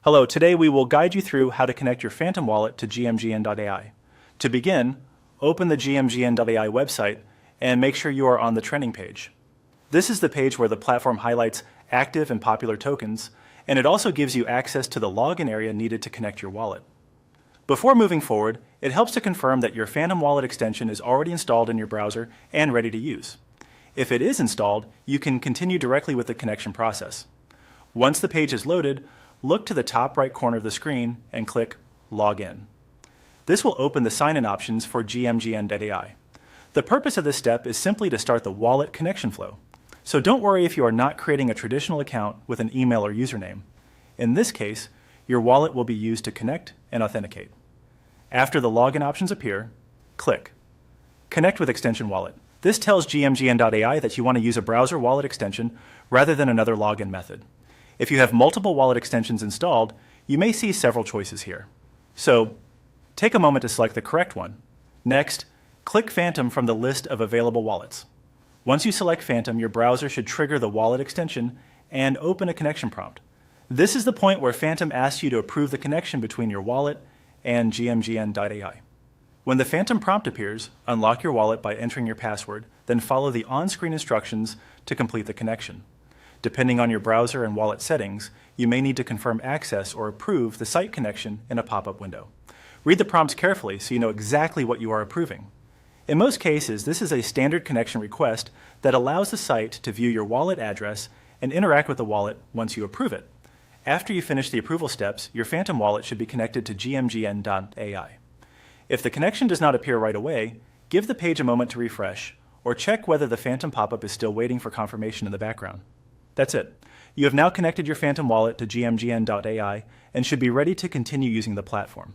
Hello, today we will guide you through how to connect your Phantom wallet to GMGN AI. To begin, open the GMGN AI website and make sure you are on the trending page. This is the page where the platform highlights active and popular tokens, and it also gives you access to the login area needed to connect your wallet. Before moving forward, it helps to confirm that your Phantom wallet extension is already installed in your browser and ready to use. If it is installed, you can continue directly with the connection process. Once the page is loaded, look to the top right corner of the screen and click Login. This will open the sign-in options for GMGN AI. The purpose of this step is simply to start the wallet connection flow. So don't worry if you are not creating a traditional account with an email or username. In this case, your wallet will be used to connect and authenticate. After the login options appear, click Connect with Extension Wallet. This tells GMGN AI that you want to use a browser wallet extension rather than another login method. If you have multiple wallet extensions installed, you may see several choices here. So take a moment to select the correct one. Next, click Phantom from the list of available wallets. Once you select Phantom, your browser should trigger the wallet extension and open a connection prompt. This is the point where Phantom asks you to approve the connection between your wallet and GMGN AI. When the Phantom prompt appears, unlock your wallet by entering your password, then follow the on-screen instructions to complete the connection. Depending on your browser and wallet settings, you may need to confirm access or approve the site connection in a pop-up window. Read the prompts carefully so you know exactly what you are approving. In most cases, this is a standard connection request that allows the site to view your wallet address and interact with the wallet once you approve it. After you finish the approval steps, your Phantom wallet should be connected to GMGN AI. If the connection does not appear right away, give the page a moment to refresh, or check whether the Phantom pop-up is still waiting for confirmation in the background. That's it. You have now connected your Phantom wallet to GMGN AI and should be ready to continue using the platform.